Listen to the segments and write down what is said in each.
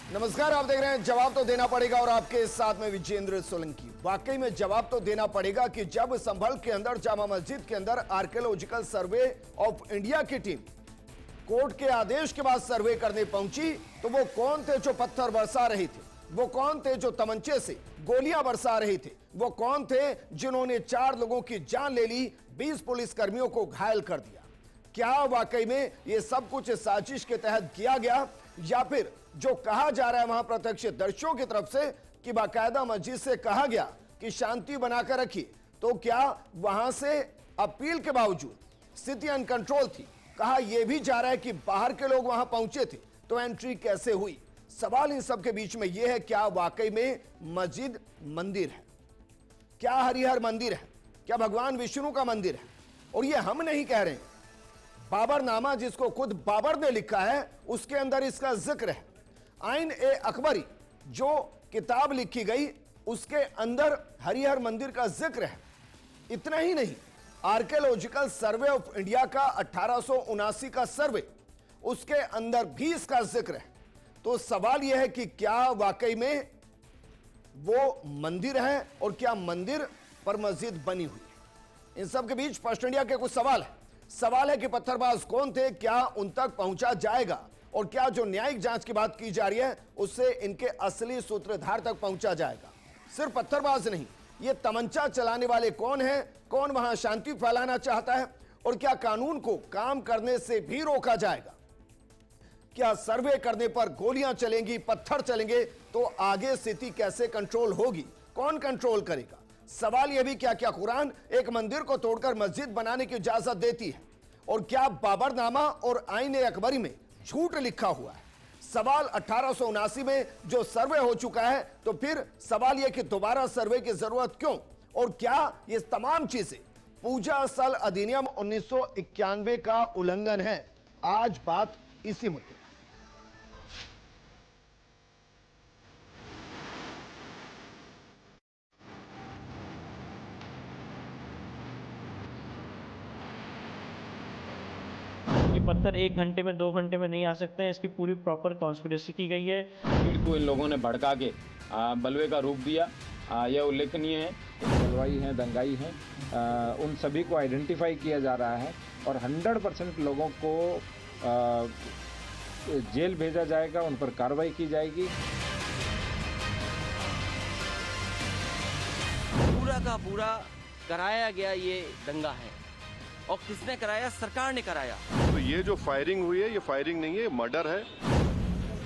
नमस्कार, आप देख रहे हैं जवाब तो देना पड़ेगा और आपके साथ में विजेंद्र सोलंकी। वाकई में जवाब तो देना पड़ेगा कि जब संभल के अंदर जामा मस्जिद के अंदर आर्कियोलॉजिकल सर्वे ऑफ इंडिया की टीम कोर्ट के आदेश के बाद सर्वे करने पहुंची तो वो कौन थे जो पत्थर बरसा रहे थे, वो कौन थे जो तमंचे से गोलियां बरसा रहे थे, वो कौन थे जिन्होंने 4 लोगों की जान ले ली, 20 पुलिसकर्मियों को घायल कर दिया। क्या वाकई में यह सब कुछ साजिश के तहत किया गया या फिर जो कहा जा रहा है वहां प्रत्यक्षदर्शियों की तरफ से कि बाकायदा मस्जिद से कहा गया कि शांति बनाकर रखिए, तो क्या वहां से अपील के बावजूद स्थिति अनकंट्रोल थी? कहा यह भी जा रहा है कि बाहर के लोग वहां पहुंचे थे तो एंट्री कैसे हुई? सवाल इन सब के बीच में यह है, क्या वाकई में मस्जिद मंदिर है? क्या हरिहर मंदिर है? क्या भगवान विष्णु का मंदिर है? और यह हम नहीं कह रहे हैं, बाबरनामा जिसको खुद बाबर ने लिखा है उसके अंदर इसका जिक्र है। आइन ए अकबरी जो किताब लिखी गई उसके अंदर हरिहर मंदिर का जिक्र है। इतना ही नहीं, आर्कियोलॉजिकल सर्वे ऑफ इंडिया का 1879 का सर्वे, उसके अंदर भी इसका जिक्र है। तो सवाल यह है कि क्या वाकई में वो मंदिर है और क्या मंदिर पर मस्जिद बनी हुई है? इन सब के बीच फर्स्ट इंडिया के कुछ सवाल है कि पत्थरबाज कौन थे, क्या उन तक पहुंचा जाएगा और क्या जो न्यायिक जांच की बात की जा रही है उससे इनके असली सूत्रधार तक पहुंचा जाएगा? सिर्फ पत्थरबाज नहीं, ये तमंचा चलाने वाले कौन हैं, कौन वहां शांति फैलाना चाहता है और क्या कानून को काम करने से भी रोका जाएगा? क्या सर्वे करने पर गोलियां चलेंगी, पत्थर चलेंगे तो आगे स्थिति कैसे कंट्रोल होगी? कौन कंट्रोल करेगा? सवाल यह भी, क्या क्या कुरान एक मंदिर को तोड़कर मस्जिद बनाने की इजाजत देती है? और क्या बाबरनामा और आईन ए अकबरी में झूठ लिखा हुआ है? सवाल 1879 में जो सर्वे हो चुका है तो फिर सवाल यह कि दोबारा सर्वे की जरूरत क्यों? और क्या ये तमाम चीजें पूजा स्थल अधिनियम 1991 का उल्लंघन है? आज बात इसी मुद्दे। ये पत्थर 1 घंटे में 2 घंटे में नहीं आ सकते हैं, इसकी पूरी प्रॉपर कॉन्स्पिरेसी की गई है। भीड़ को इन लोगों ने भड़का के बलवे का रूप दिया, यह उल्लेखनीय है। बलवाई हैं, दंगाई हैं, उन सभी को आइडेंटिफाई किया जा रहा है और 100% लोगों को जेल भेजा जाएगा, उन पर कार्रवाई की जाएगी। पूरा का पूरा कराया गया ये दंगा है और किसने कराया? सरकार ने कराया। तो ये जो फायरिंग हुई है ये फायरिंग नहीं है, मर्डर है।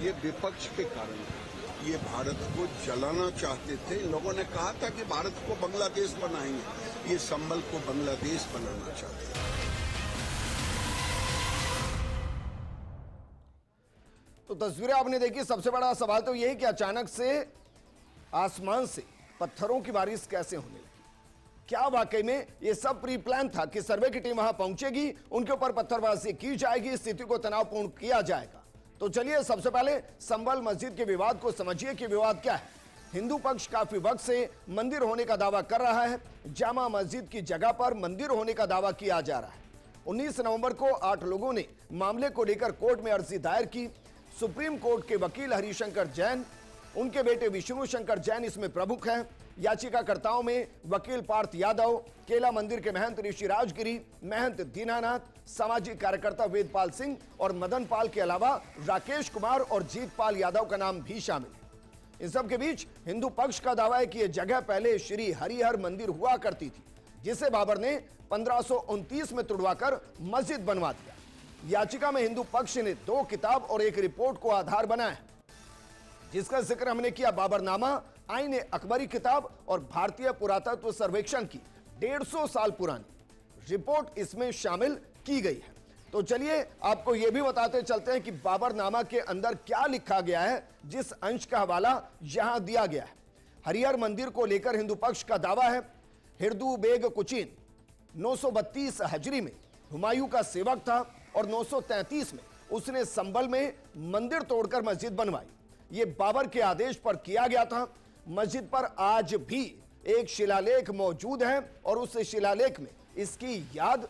ये विपक्ष के कारण ये भारत को जलाना चाहते थे। लोगों ने कहा था कि भारत को बांग्लादेश बनाएंगे, ये संभल को बांग्लादेश बनाना चाहते थे। तो तस्वीरें आपने देखी। सबसे बड़ा सवाल तो यही कि अचानक से आसमान से पत्थरों की बारिश कैसे होने लगी? क्या वाकई में यह सब प्री प्लान था कि सर्वे की टीम वहां पहुंचेगी, उनके ऊपर पत्थरबाजी की जाएगी, स्थिति को तनावपूर्ण किया जाएगा? तो चलिए सबसे पहले संभल मस्जिद के विवाद को समझिए कि विवाद क्या है। हिंदू पक्ष काफी वक्त से मंदिर होने का दावा कर रहा है। जामा मस्जिद की जगह पर मंदिर होने का दावा किया जा रहा है। 19 नवंबर को 8 लोगों ने मामले को लेकर कोर्ट में अर्जी दायर की। सुप्रीम कोर्ट के वकील हरिशंकर जैन, उनके बेटे विष्णु शंकर जैन इसमें प्रमुख हैं। याचिकाकर्ताओं में वकील पार्थ यादव, केला मंदिर के महंत ऋषि राजगिरी, महंत दीनानाथ, सामाजिक कार्यकर्ता वेदपाल सिंह और मदन पाल के अलावा राकेश कुमार और जीतपाल यादव का नाम भी शामिल है। इन सब के बीच हिंदू पक्ष का दावा है कि यह जगह पहले श्री हरिहर मंदिर हुआ करती थी, जिसे बाबर ने 1529 में तुड़वाकर मस्जिद बनवा दिया। याचिका में हिंदू पक्ष ने 2 किताब और 1 रिपोर्ट को आधार बनाया, जिसका जिक्र हमने किया। बाबरनामा, आईन ए अकबरी किताब और भारतीय पुरातत्व सर्वेक्षण की 150 साल पुरानी रिपोर्ट इसमें शामिल की गई है। तो चलिए आपको यह भी बताते चलते हैं कि बाबरनामा के अंदर क्या लिखा गया है, जिस अंश का हवाला यहां दिया गया है। हरिहर मंदिर को लेकर हिंदू पक्ष का दावा है, हिरदू बेग कुचिन 932 हजरी में हुमायूं का सेवक था और 933 में उसने संभल में मंदिर तोड़कर मस्जिद बनवाई। ये बाबर के आदेश पर किया गया था। मस्जिद पर आज भी एक शिलालेख मौजूद है और उस शिलालेख में इसकी याद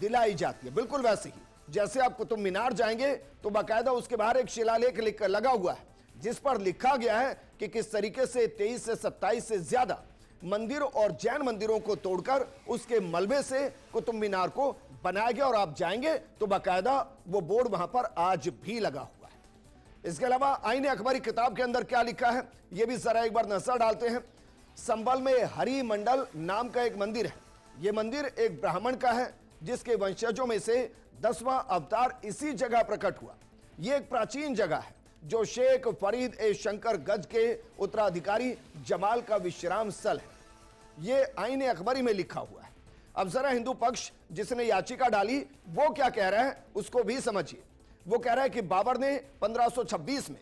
दिलाई जाती है, बिल्कुल वैसे ही जैसे आप कुतुब मीनार जाएंगे तो बाकायदा उसके बाहर एक शिलालेख लिख लगा हुआ है, जिस पर लिखा गया है कि किस तरीके से 23 से 27 से ज्यादा मंदिर और जैन मंदिरों को तोड़कर उसके मलबे से कुतुब मीनार को बनाया गया। और आप जाएंगे तो बाकायदा वो बोर्ड वहां पर आज भी लगा हुआ है। इसके अलावा आईने अखबारी किताब के अंदर क्या लिखा है ये भी जरा एक बार नजर डालते हैं। संभल में हरि मंडल नाम का एक मंदिर है। यह मंदिर एक ब्राह्मण का है जिसके वंशजों में से 10वां अवतार इसी जगह प्रकट हुआ। यह एक प्राचीन जगह है जो शेख फरीद ए शंकर गज के उत्तराधिकारी जमाल का विश्राम स्थल है। यह आईने अखबारी में लिखा हुआ है। अब जरा हिंदू पक्ष जिसने याचिका डाली वो क्या कह रहा है उसको भी समझिए। वो कह रहा है कि बाबर ने 1526 में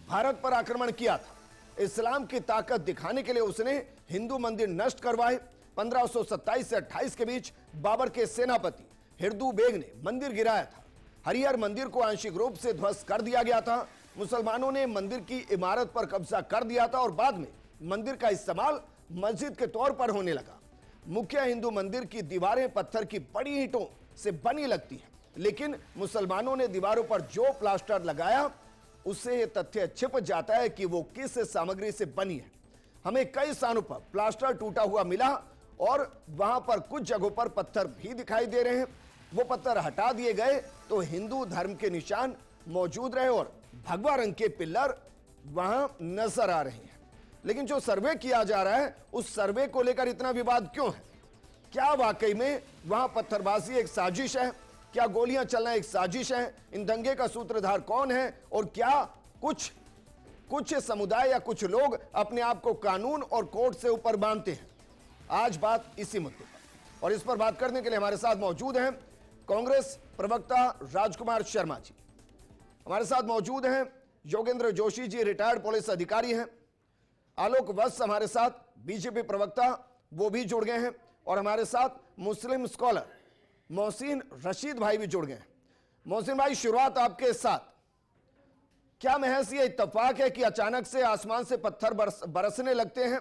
भारत पर आक्रमण किया था। इस्लाम की ताकत दिखाने के लिए उसने हिंदू मंदिर नष्ट करवाए। 1527 से 28 के बीच बाबर के सेनापति हिरदू बेग ने मंदिर गिराया था। हरिहर मंदिर को आंशिक रूप से ध्वस्त कर दिया गया था। मुसलमानों ने मंदिर की इमारत पर कब्जा कर दिया था और बाद में मंदिर का इस्तेमाल मस्जिद के तौर पर होने लगा। मुख्य हिंदू मंदिर की दीवारें पत्थर की बड़ी ईंटों से बनी लगती हैं, लेकिन मुसलमानों ने दीवारों पर जो प्लास्टर लगाया उससे यह तथ्य छिप जाता है कि वो किस सामग्री से बनी है। हमें कई स्थानों पर प्लास्टर टूटा हुआ मिला और वहां पर कुछ जगहों पर पत्थर भी दिखाई दे रहे हैं। वो पत्थर हटा दिए गए तो हिंदू धर्म के निशान मौजूद रहे और भगवा रंग के पिल्लर वहां नजर आ रहे हैं। लेकिन जो सर्वे किया जा रहा है उस सर्वे को लेकर इतना विवाद क्यों है? क्या वाकई में वहां पत्थरबाजी एक साजिश है? क्या गोलियां चलना एक साजिश है? इन दंगे का सूत्रधार कौन है? और क्या कुछ समुदाय या कुछ लोग अपने आप को कानून और कोर्ट से ऊपर मानते हैं? आज बात इसी मुद्दे पर, और इस पर बात करने के लिए हमारे साथ मौजूद हैं कांग्रेस प्रवक्ता राजकुमार शर्मा जी, हमारे साथ मौजूद हैं योगेंद्र जोशी जी, रिटायर्ड पुलिस अधिकारी हैं, आलोक वत्स हमारे साथ बीजेपी प्रवक्ता वो भी जुड़ गए हैं, और हमारे साथ मुस्लिम स्कॉलर मोहसिन रशीद भाई भी जुड़ गए हैं। मोहसिन भाई, शुरुआत आपके साथ। क्या महज ये इत्तेफाक है कि अचानक से आसमान से पत्थर बरसने लगते हैं,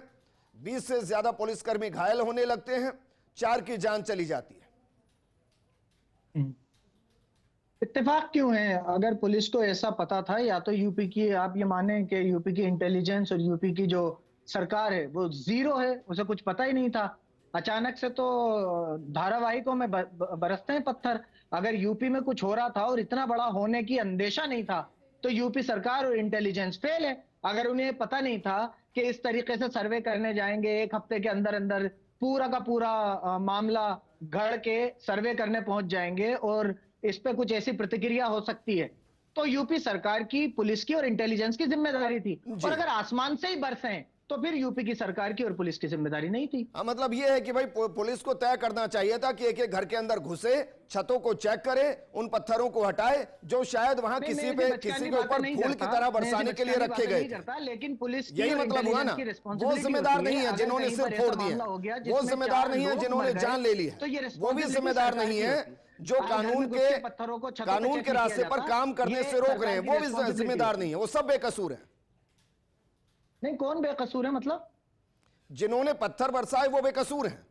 20 से ज्यादा पुलिसकर्मी घायल होने लगते हैं, 4 की जान चली जाती है? इत्तेफाक क्यों है? अगर पुलिस को ऐसा पता था, या तो यूपी की, आप ये माने कि यूपी की इंटेलिजेंस और यूपी की जो सरकार है वो जीरो है, उसे कुछ पता ही नहीं था। अचानक से तो धारावाहिकों में बरसते हैं पत्थर। अगर यूपी में कुछ हो रहा था और इतना बड़ा होने की अंदेशा नहीं था तो यूपी सरकार और इंटेलिजेंस फेल है। अगर उन्हें पता नहीं था कि इस तरीके से सर्वे करने जाएंगे, 1 हफ्ते के अंदर अंदर पूरा का पूरा मामला गढ़ के सर्वे करने पहुंच जाएंगे और इस पे कुछ ऐसी प्रतिक्रिया हो सकती है, तो यूपी सरकार की, पुलिस की और इंटेलिजेंस की जिम्मेदारी थी। और अगर आसमान से ही बरसे तो फिर यूपी की सरकार की और पुलिस की जिम्मेदारी नहीं थी। मतलब ये है कि भाई पुलिस को तय करना चाहिए था कि एक घर के अंदर घुसे, छतों को चेक करे, उन पत्थरों को हटाए जो शायद वहां किसी के ऊपर फूल की तरह बरसाने के लिए रखे गए थे। लेकिन पुलिस यही मतलब हुआ ना, वो जिम्मेदार नहीं है जिन्होंने सिर फोड़ दिए, वो जिम्मेदार नहीं है जिन्होंने जान ले ली है, वो भी जिम्मेदार नहीं है जो कानून के रास्ते पर काम करने से रोक रहे हैं, वो भी जिम्मेदार नहीं है, वो सब बेकसूर है। नहीं, कौन बेकसूर है? मतलब जिन्होंने पत्थर बरसाए वो बेकसूर हैं।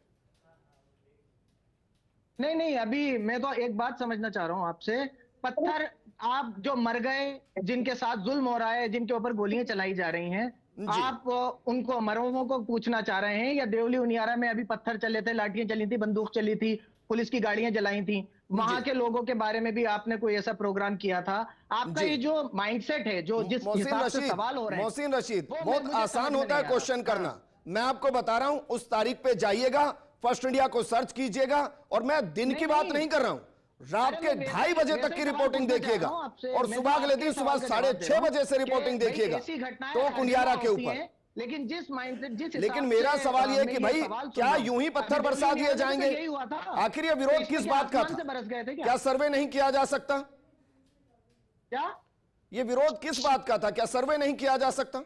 नहीं, अभी मैं तो एक बात समझना चाह रहा हूं आपसे। पत्थर, आप जो मर गए, जिनके साथ जुल्म हो रहा है, जिनके ऊपर गोलियां चलाई जा रही हैं, आप उनको, मरहुमों को पूछना चाह रहे हैं? या देवली उनियारा में अभी पत्थर चले थे, लाठियां चली थी, बंदूक चली थी, पुलिस की गाड़ियां जलाई थी, वहां के लोगों के बारे में भी आपने कोई ऐसा प्रोग्राम किया था? आपका ये जो माइंडसेट है, जो जिस हिसाब से सवाल हो रहे हैं, मोहसिन रशीद, बहुत आसान होता है क्वेश्चन करना। मैं आपको बता रहा हूं, उस तारीख पे जाइएगा, फर्स्ट इंडिया को सर्च कीजिएगा, और मैं दिन की बात नहीं कर रहा हूं, रात के 2:30 बजे तक की रिपोर्टिंग देखिएगा, और सुबह अगले दिन सुबह 6:30 बजे से रिपोर्टिंग देखिएगा तो कुनियारा के ऊपर। लेकिन लेकिन मेरा सवाल यह है कि भाई क्या यूं ही पत्थर बरसा दिए जाएंगे? आखिर ये विरोध किस बात का था? क्या सर्वे नहीं किया जा सकता? क्या ये विरोध किस बात का था? क्या सर्वे नहीं किया जा सकता?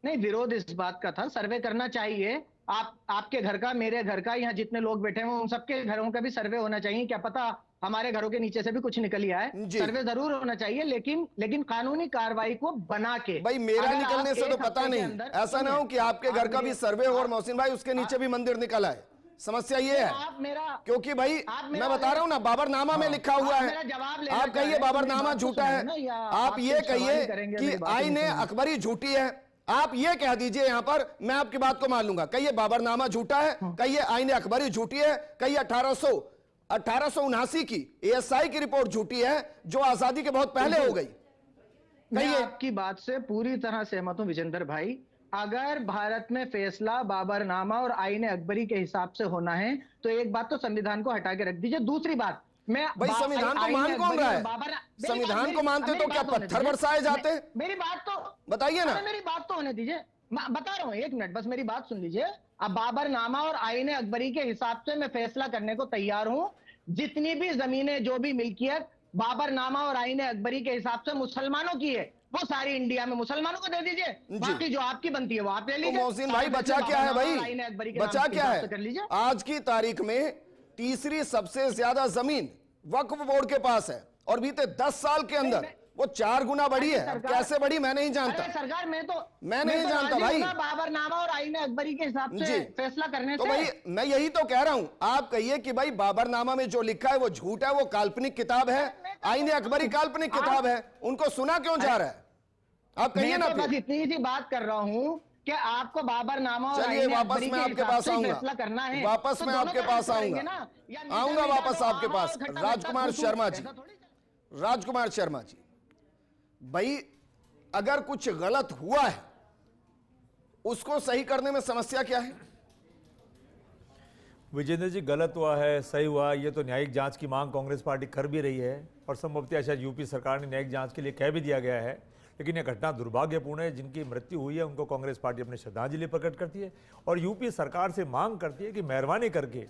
नहीं, विरोध इस बात का था, सर्वे करना चाहिए। आपके घर का, मेरे घर का, यहाँ जितने लोग बैठे हैं उन सबके घरों का भी सर्वे होना चाहिए। क्या पता हमारे घरों के नीचे से भी कुछ निकल आए। सर्वे जरूर होना चाहिए, लेकिन कानूनी कार्रवाई को बना के। भाई मेरा निकलने से तो पता नहीं, ऐसा ना हो कि आपके घर का भी सर्वे हो और मोहसिन भाई उसके नीचे भी मंदिर निकल आए। समस्या ये है आप मेरा क्योंकि भाई आप मेरा मैं बता रहा हूं ना, बाबरनामा में लिखा हुआ आप है। मेरा जवाब लेना आप कहिए चाहें, बाबरनामा मेरी बात तो झूठा है, सुनिए ना, या आप ये कुछ सवाल कहिए करेंगे, कि मेरी बात आईने नहीं सुनिए। अकबरी झूठी है, आप ये कह दीजिए यहां पर, मैं आपकी बात को मान लूंगा। कहिए बाबरनामा झूठा है, कहिए आईने अकबरी झूठी है, कहिए 1879 की एएसआई की रिपोर्ट झूठी है जो आजादी के बहुत पहले हो गई। मैं कहिए। आपकी बात से पूरी तरह सहमत हूं विजेंद्र भाई। अगर भारत में फैसला बाबरनामा और आईने अकबरी के हिसाब से होना है तो एक बात तो संविधान को हटा के रख दीजिए। दूसरी बात, मैं भाई संविधान को मान कौन रहा है? संविधान को मानते तो क्या पत्थर बरसाए जाते? मेरी बात तो बताइए ना। मेरी बात तो होने दीजिए, मैं बता रहा हूं, एक मिनट बस मेरी बात सुन लीजिए। अब बाबरनामा और आईने अकबरी के हिसाब से मैं फैसला करने को तैयार हूं। जितनी भी जमीनें, जो भी मिल्कियत बाबरनामा और आईने अकबरी के हिसाब से मुसलमानों की है, वो सारी इंडिया में मुसलमानों को दे दीजिए। बाकी जो आपकी बनती है वो आप ले तो लीजिए। मोहसिन भाई बचा क्या है भाई? बचा क्या है? कर लीजिए। आज की तारीख में तीसरी सबसे ज्यादा जमीन वक्फ बोर्ड के पास है और बीते 10 साल के अंदर वो 4 गुना बढ़ी है। अब कैसे बढ़ी मैं नहीं जानता। अरे सरकार, मैं नहीं तो जानता राजी भाई। हूं ना बाबरनामा और आईने अकबरी के हिसाब से फैसला करने तो से। भाई मैं यही तो कह रहा हूं, आप कहिए कि भाई बाबरनामा में जो लिखा है वो झूठ है, वो काल्पनिक किताब है, आईने अकबरी काल्पनिक किताब है, उनको सुना क्यों जा रहा है? आप कहिए ना। बस इतनी सी बात कर रहा हूं कि आपको बाबरनामा और चलिए आईने वापस अकबरी मैं के आपके हिसाब पास से आऊंगा, फैसला करना है। वापस तो मैं दोनों आपके तरफ पास करेंगे आऊंगा, ना, या नीचे आऊंगा मीठा वापस दो, आपके आहा पास। और खट्टा राजकुमार मीठा शर्मा जी, ऐसा थोड़ी। राजकुमार शर्मा जी, भाई अगर कुछ गलत हुआ है उसको सही करने में समस्या क्या है? विजेंद्र जी, गलत हुआ है, सही हुआ, ये तो न्यायिक जांच की मांग कांग्रेस पार्टी कर भी रही है और संभवतः शायद यूपी सरकार ने न्यायिक जांच के लिए कह भी दिया गया है। लेकिन यह घटना दुर्भाग्यपूर्ण है। जिनकी मृत्यु हुई है उनको कांग्रेस पार्टी अपनी श्रद्धांजलि प्रकट करती है और यूपी सरकार से मांग करती है कि मेहरबानी करके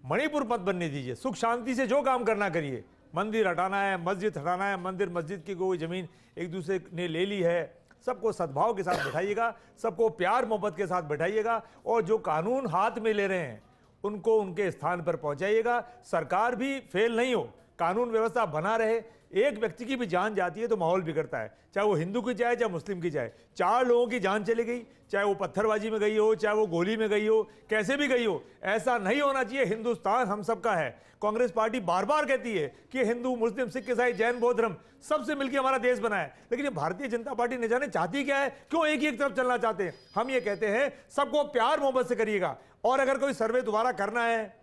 मणिपुर मत बनने दीजिए, सुख शांति से जो काम करना करिए। मंदिर हटाना है, मस्जिद हटाना है, मंदिर मस्जिद की कोई ज़मीन एक दूसरे ने ले ली है, सबको सद्भाव के साथ बैठाइएगा, सबको प्यार मोहब्बत के साथ बैठाइएगा और जो कानून हाथ में ले रहे हैं उनको उनके स्थान पर पहुंचाइएगा। सरकार भी फेल नहीं हो, कानून व्यवस्था बना रहे। एक व्यक्ति की भी जान जाती है तो माहौल बिगड़ता है, चाहे वो हिंदू की जाए चाहे मुस्लिम की जाए। 4 लोगों की जान चली गई, चाहे वो पत्थरबाजी में गई हो, चाहे वो गोली में गई हो, कैसे भी गई हो, ऐसा नहीं होना चाहिए। हिंदुस्तान हम सबका है। कांग्रेस पार्टी बार बार कहती है कि हिंदू, मुस्लिम, सिख, ईसाई, जैन, बौद्ध धर्म सबसे मिलकर हमारा देश बना है। लेकिन ये भारतीय जनता पार्टी न जाने चाहती क्या है, क्यों एक ही एक तरफ चलना चाहते हैं। हम ये कहते हैं सबको प्यार मोहब्बत से करिएगा और अगर कोई सर्वे दोबारा करना है,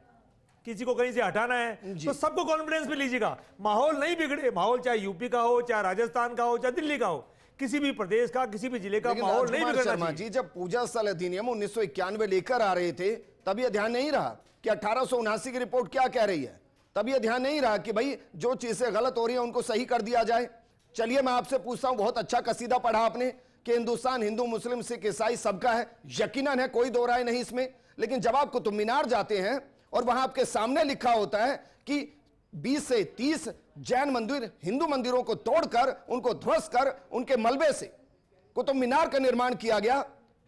किसी को कहीं से हटाना है तो सबको कॉन्फिडेंस में लीजिएगा। माहौल नहीं बिगड़े, माहौल चाहे यूपी का हो, चाहे राजस्थान का हो, चाहे दिल्ली का हो, किसी भी प्रदेश का, किसी भी जिले का माहौल नहीं बिगड़ना शर्मा जी, जब पूजा स्थल अधिनियम 1991 लेकर आ रहे थे तब यह ध्यान नहीं रहा कि 1879 की रिपोर्ट क्या कह रही है? तब यह ध्यान नहीं रहा कि भाई जो चीजें गलत हो रही है उनको सही कर दिया जाए। चलिए मैं आपसे पूछता हूं, बहुत अच्छा कसीदा पढ़ा आपने कि हिंदुस्तान हिंदू, मुस्लिम, सिख, ईसाई सबका है, यकीनन है, कोई दो राय नहीं इसमें। लेकिन जब आप कुतुब मीनार जाते हैं और वहां आपके सामने लिखा होता है कि 20 से 30 जैन मंदिर हिंदू मंदिरों को तोड़कर, उनको ध्वस्त कर, उनके मलबे से कुतुब मीनार का निर्माण किया गया,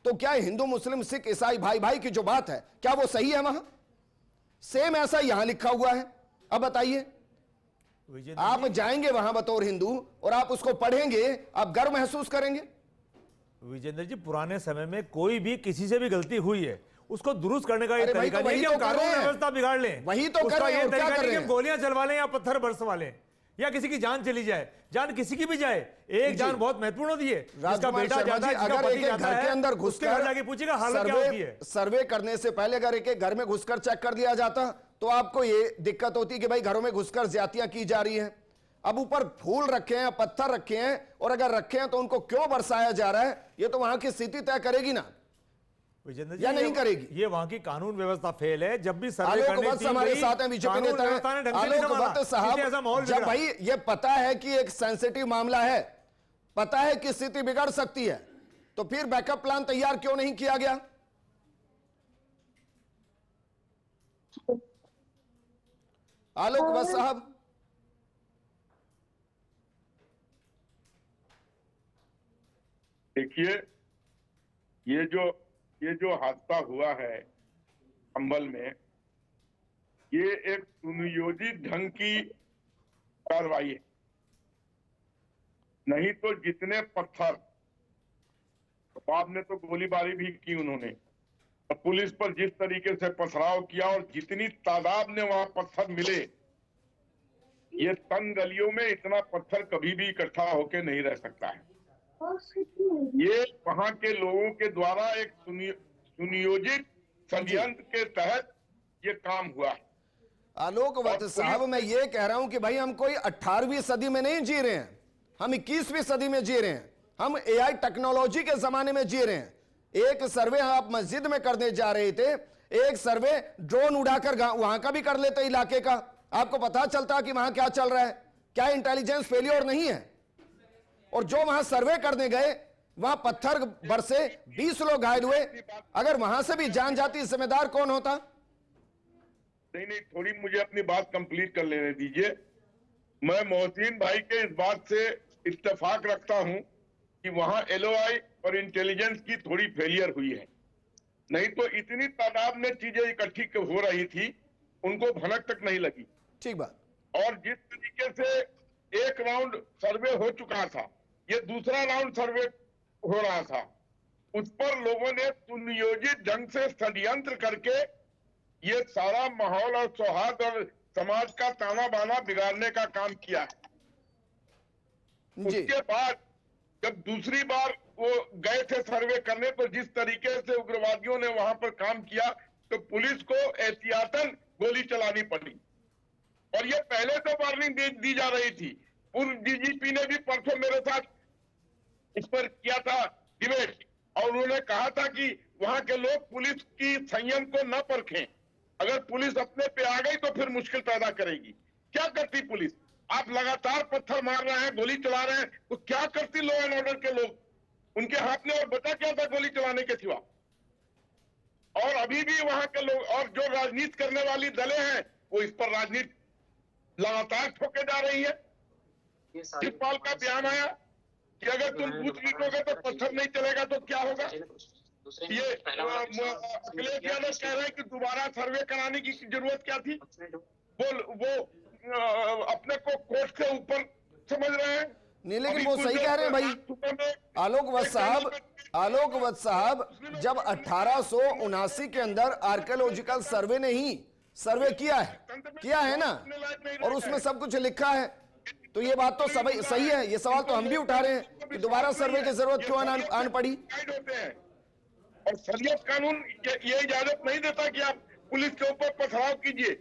तो क्या हिंदू, मुस्लिम, सिख, ईसाई भाई भाई की जो बात है क्या वो सही है? वहां सेम ऐसा यहां लिखा हुआ है। अब बताइए, आप जाएंगे वहां बतौर हिंदू और आप उसको पढ़ेंगे, आप गर्व महसूस करेंगे? विजेंद्र जी, पुराने समय में कोई भी किसी से भी गलती हुई है उसको दुरुस्त करने का ये तरीका तो नहीं कि हम कानून व्यवस्था बिगाड़ लें। वही तो कर रहे हैं। ये तरीका नहीं कि हम गोलियां चलवा लें या पत्थर बरसवा लें या किसी की जान चली जाए। जान किसी की भी जाए, एक जान बहुत महत्वपूर्ण होती है। जिसका बेटा जाता है, अगर एक घर के अंदर घुसकर पूछेगा हालत क्या होती है। सर्वे करने से पहले अगर एक घर में घुसकर चेक कर दिया जाता तो आपको ये दिक्कत होती कि भाई घरों में घुसकर ज्यादतियां की जा रही हैं। अब ऊपर फूल रखे हैं, पत्थर रखे हैं, और अगर रखे हैं तो उनको क्यों बरसाया जा रहा है, ये तो वहां की स्थिति तय करेगी ना, या नहीं करेगी? ये वहां की कानून व्यवस्था फेल है। जब भी सर्वे आलोक करने वत्स हमारे साथ हैं, बीजेपी नेता हैं। आलोक वत्स साहब, जब भाई ये पता है कि एक सेंसिटिव मामला है, पता है कि स्थिति बिगड़ सकती है, तो फिर बैकअप प्लान तैयार क्यों नहीं किया गया? आलोक वत्स साहब, देखिए, ये जो हादसा हुआ है अंबल में, ये एक सुनियोजित ढंग की कार्रवाई है। नहीं तो जितने पत्थर, बाप ने तो गोलीबारी भी की उन्होंने, और पुलिस पर जिस तरीके से पथराव किया और जितनी तादाद में वहां पत्थर मिले, ये तंग गलियों में इतना पत्थर कभी भी इकट्ठा होके नहीं रह सकता है। ये वहां के लोगों के द्वारा एक सुनियोजित षड्यंत्र के तहत ये काम हुआ है। आलोक वत्स साहब, मैं ये कह रहा हूं कि भाई हम कोई 18वीं सदी में नहीं जी रहे हैं, हम 21वीं सदी में जी रहे हैं, हम एआई टेक्नोलॉजी के जमाने में जी रहे हैं। एक सर्वे आप मस्जिद में करने जा रहे थे, एक सर्वे ड्रोन उड़ाकर वहां का भी कर लेते इलाके का, आपको पता चलता कि वहां क्या चल रहा है। क्या इंटेलिजेंस फेलियर नहीं है? और जो वहां सर्वे करने गए वहां पत्थर बरसे, 20 लोग घायल हुए, अगर वहां से भी जान जाती जिम्मेदार कौन होता? नहीं, थोड़ी मुझे अपनी बात कंप्लीट कर लेने दीजिए। मैं मोहसिन भाई के इस बात से इत्तेफाक रखता हूं कि वहां एलओआई और इंटेलिजेंस की थोड़ी फेलियर हुई है, नहीं तो इतनी तादाद में चीजें इकट्ठी हो रही थी, उनको भनक तक नहीं लगी। ठीक बात। और जिस तरीके से एक राउंड सर्वे हो चुका था, ये दूसरा राउंड सर्वे हो रहा था, उस पर लोगों ने सुनियोजित ढंग से षड्यंत्र करके ये सारा माहौल और सौहार्द और समाज का ताना बाना बिगाड़ने का काम किया है। उसके बाद जब दूसरी बार वो गए थे सर्वे करने, तो जिस तरीके से उग्रवादियों ने वहां पर काम किया, तो पुलिस को एहतियातन गोली चलानी पड़ी। और ये पहले से वार्निंग दी जा रही थी। पूर्व डीजीपी ने भी परसों मेरे साथ इस पर किया था डिबेट, और उन्होंने कहा था कि वहां के लोग पुलिस की संयम को न परखें, अगर पुलिस अपने पे आ गई तो फिर मुश्किल पैदा करेगी। क्या करती पुलिस? आप लगातार पत्थर मार रहे हैं, गोली चला रहे हैं, तो क्या करती लॉ एंड ऑर्डर के लोग? उनके हाथ में और बचा क्या था गोली चलाने के सिवा? और अभी भी वहां के लोग और जो राजनीति करने वाली दलें हैं, वो इस पर राजनीति लगातार ठोके जा रही है। शिवपाल का बयान आया कि अगर तुम बूथ जीतोगे तो पत्थर नहीं चलेगा, तो क्या होगा? ये अखिलेश यादव कह रहे हैं कि दोबारा सर्वे कराने की जरूरत क्या थी? वो अपने को कोर्ट से ऊपर समझ रहे हैं। नहीं, लेकिन वो सही कह रहे हैं भाई आलोक वत्स साहब, जब 1879 के अंदर आर्कियोलॉजिकल सर्वे ने ही सर्वे किया है ना, और उसमें सब कुछ लिखा है, तो ये बात तो सही है। ये सवाल तो हम भी उठा रहे हैं कि दोबारा सर्वे की जरूरत क्यों आन पड़ी। और शरीयत कानून ये इजाजत नहीं देता कि आप पुलिस के ऊपर पथराव कीजिए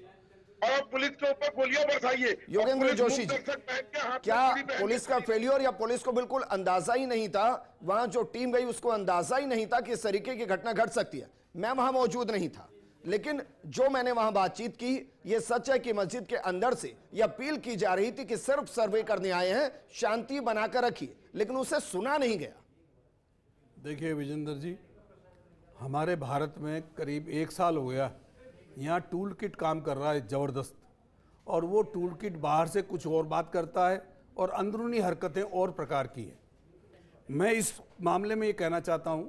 और आप पुलिस के ऊपर गोलियां बरसाइए। योगेंद्र जोशी जी, क्या पुलिस का फेलियर या पुलिस को बिल्कुल अंदाजा ही नहीं था, वहां जो टीम गई उसको अंदाजा ही नहीं था कि इस तरीके की घटना घट सकती है? मैं वहां मौजूद नहीं था, लेकिन जो मैंने वहां बातचीत की, यह सच है कि मस्जिद के अंदर से यह अपील की जा रही थी कि सिर्फ सर्वे करने आए हैं, शांति बनाकर रखिए, लेकिन उसे सुना नहीं गया। देखिए विजेंद्र जी, हमारे भारत में करीब 1 साल हो गया यहाँ टूल किट काम कर रहा है ज़बरदस्त, और वो टूल किट बाहर से कुछ और बात करता है और अंदरूनी हरकतें और प्रकार की हैं। मैं इस मामले में ये कहना चाहता हूँ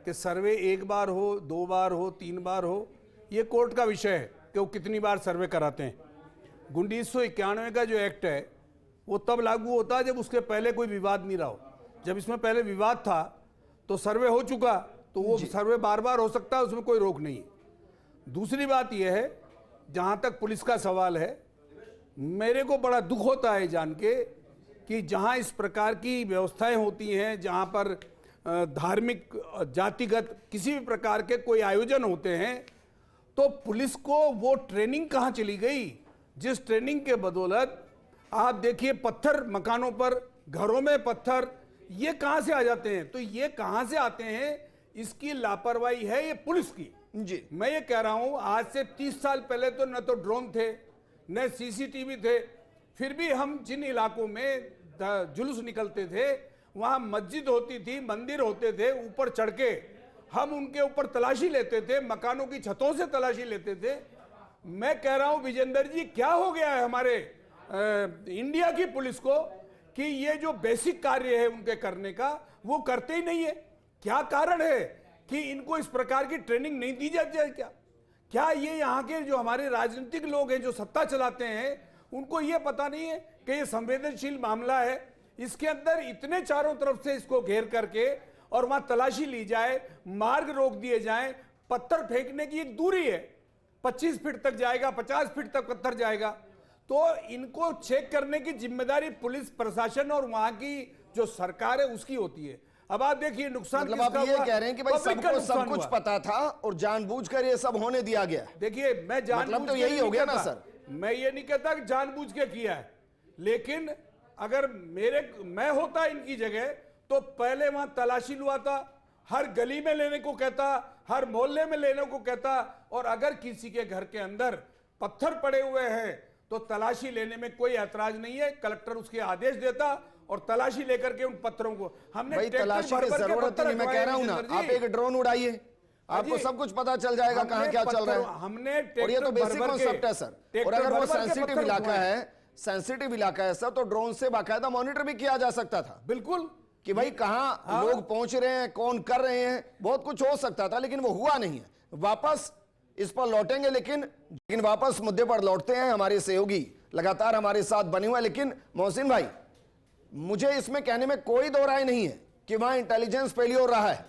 कि सर्वे 1 बार हो, 2 बार हो, 3 बार हो, ये कोर्ट का विषय है कि वो कितनी बार सर्वे कराते हैं। 1991 का जो एक्ट है वो तब लागू होता है जब उसके पहले कोई विवाद नहीं रहा हो। जब इसमें पहले विवाद था तो सर्वे हो चुका, तो वो सर्वे बार बार हो सकता है, उसमें कोई रोक नहीं है। दूसरी बात यह है, जहाँ तक पुलिस का सवाल है, मेरे को बड़ा दुख होता है जान के कि जहाँ इस प्रकार की व्यवस्थाएं होती हैं, जहाँ पर धार्मिक जातिगत किसी भी प्रकार के कोई आयोजन होते हैं, तो पुलिस को वो ट्रेनिंग कहाँ चली गई जिस ट्रेनिंग के बदौलत आप देखिए पत्थर मकानों पर, घरों में पत्थर, ये कहाँ से आ जाते हैं? तो ये कहाँ से आते हैं, इसकी लापरवाही है ये पुलिस की जी। मैं ये कह रहा हूं, आज से 30 साल पहले तो न तो ड्रोन थे न सीसीटीवी थे, फिर भी हम जिन इलाकों में जुलूस निकलते थे वहां मस्जिद होती थी, मंदिर होते थे, ऊपर चढ़ के हम उनके ऊपर तलाशी लेते थे, मकानों की छतों से तलाशी लेते थे। मैं कह रहा हूं विजेंद्र जी, क्या हो गया है हमारे इंडिया की पुलिस को कि ये जो बेसिक कार्य है उनके करने का वो करते ही नहीं है? क्या कारण है कि इनको इस प्रकार की ट्रेनिंग नहीं दी जाती है? क्या ये यहाँ के जो हमारे राजनीतिक लोग हैं जो सत्ता चलाते हैं उनको ये पता नहीं है कि ये संवेदनशील मामला है, इसके अंदर इतने चारों तरफ से इसको घेर करके और वहां तलाशी ली जाए, मार्ग रोक दिए जाएं, पत्थर फेंकने की एक दूरी है, 25 फीट तक जाएगा, 50 फीट तक पत्थर जाएगा। तो इनको चेक करने की जिम्मेदारी पुलिस प्रशासन और वहां की जो सरकार है उसकी होती है। अब आप देखिए नुकसान मतलब आप ये कह रहे हैं कि भाई सबको सब कुछ पता था और जानबूझकर ये सब होने दिया गया। देखिए मैं मतलब तो यही हो गया ना सर। मैं ये नहीं कहता कि जानबूझ के किया है, लेकिन अगर मैं होता इनकी जगह तो पहले वहां तलाशी लुआता, हर गली में लेने को कहता, हर मोहल्ले में लेने को कहता, और अगर किसी के घर के अंदर पत्थर पड़े हुए हैं तो तलाशी लेने में कोई ऐतराज नहीं है, कलेक्टर उसके आदेश देता और तलाशी लेकर के उन पत्थरों को हमने भाई तलाशी की जरूरत नहीं, मैं कह रहा हूं ना, आप एक ड्रोन उड़ाइए, आपको सब कुछ पता चल जाएगा कहां क्या चल रहा है। हमने और ये तो बेसिक कॉन्सेप्ट है सर। और अगर वो सेंसिटिव इलाका है सर, तो ड्रोन से बाकायदा मॉनिटर भी किया जा सकता था। बिल्कुल, कि भाई कहां लोग पहुंच रहे हैं, कौन कर रहे हैं, बहुत कुछ हो सकता था, लेकिन वो हुआ नहीं है। वापस इस पर लौटेंगे, लेकिन वापस मुद्दे पर लौटते हैं। हमारे सहयोगी लगातार हमारे साथ बने हुए हैं, लेकिन मोहसिन भाई, मुझे इसमें कहने में कोई दो राय नहीं है कि वहां इंटेलिजेंस फेलियर रहा है,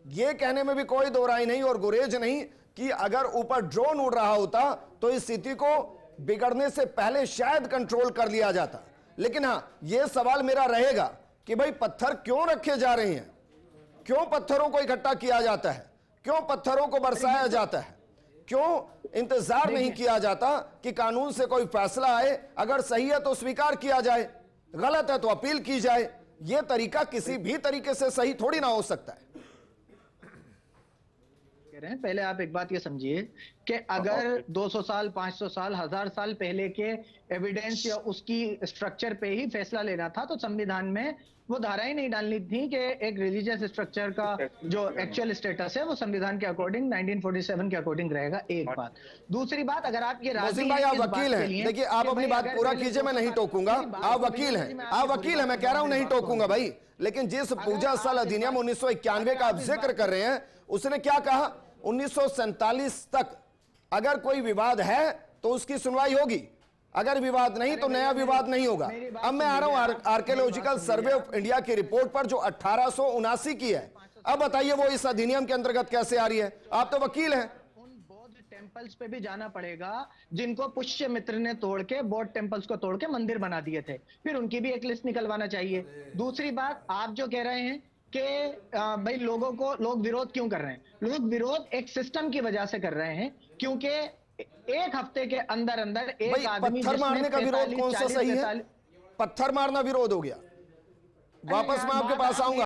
यह कहने में भी कोई दो राय नहीं और गुरेज नहीं कि अगर ऊपर ड्रोन उड़ रहा होता तो इस स्थिति को बिगड़ने से पहले शायद कंट्रोल कर लिया जाता। लेकिन हां, यह सवाल मेरा रहेगा कि भाई पत्थर क्यों रखे जा रहे हैं, क्यों पत्थरों को इकट्ठा किया जाता है, क्यों पत्थरों को बरसाया जाता है, क्यों इंतजार नहीं किया जाता कि कानून से कोई फैसला आए, अगर सही है तो स्वीकार किया जाए, गलत है तो अपील की जाए। यह तरीका किसी भी तरीके से सही थोड़ी ना हो सकता है। पहले आप एक बात ये समझिए कि अगर 200 साल, 500 साल, 1000 साल पहले के एविडेंस या उसकी स्ट्रक्चर पे ही फैसला लेना था तो संविधान में वो धाराएं नहीं डालनी थी कि एक रिलीजियस स्ट्रक्चर का जो एक्चुअल स्टेटस है वो संविधान के अकॉर्डिंग 1947 के अकॉर्डिंग रहेगा। एक बात। दूसरी बात, अगर आप ये मोहसिन भाई आप वकील हैं, देखिए आप अपनी बात पूरा कीजिए, मैं नहीं टोकूंगा। आप वकील हैं, मैं कह रहा हूं नहीं टोकूंगा भाई। लेकिन जिस पूजा स्थल अधिनियम 1991 का आप जिक्र कर रहे हैं, उसने क्या कहा, 1947 तक अगर कोई विवाद है तो उसकी सुनवाई होगी, अगर विवाद नहीं तो नया विवाद नहीं होगा। अब मैं आ रहा हूं आर्कियोलॉजिकल सर्वे ऑफ इंडिया की रिपोर्ट पर जो 1879 की है। अब बताइए वो इस अधिनियम के अंतर्गत कैसे आ रही है? आप तो वकील हैं। उन बौद्ध टेम्पल्स पे भी जाना पड़ेगा जिनको पुष्यमित्र ने तोड़ के, बौद्ध टेम्पल्स को तोड़ के मंदिर बना दिए थे, फिर उनकी भी एक लिस्ट निकलवाना चाहिए। दूसरी बात, आप जो कह रहे हैं कि भाई लोग विरोध क्यों कर रहे हैं, लोग विरोध एक सिस्टम की वजह से कर रहे हैं, क्योंकि एक हफ्ते के अंदर एक आदमी पत्थर मारने का विरोध कौन सा सही है? पत्थर मारना विरोध हो गया। वापस मैं आपके पास आऊंगा।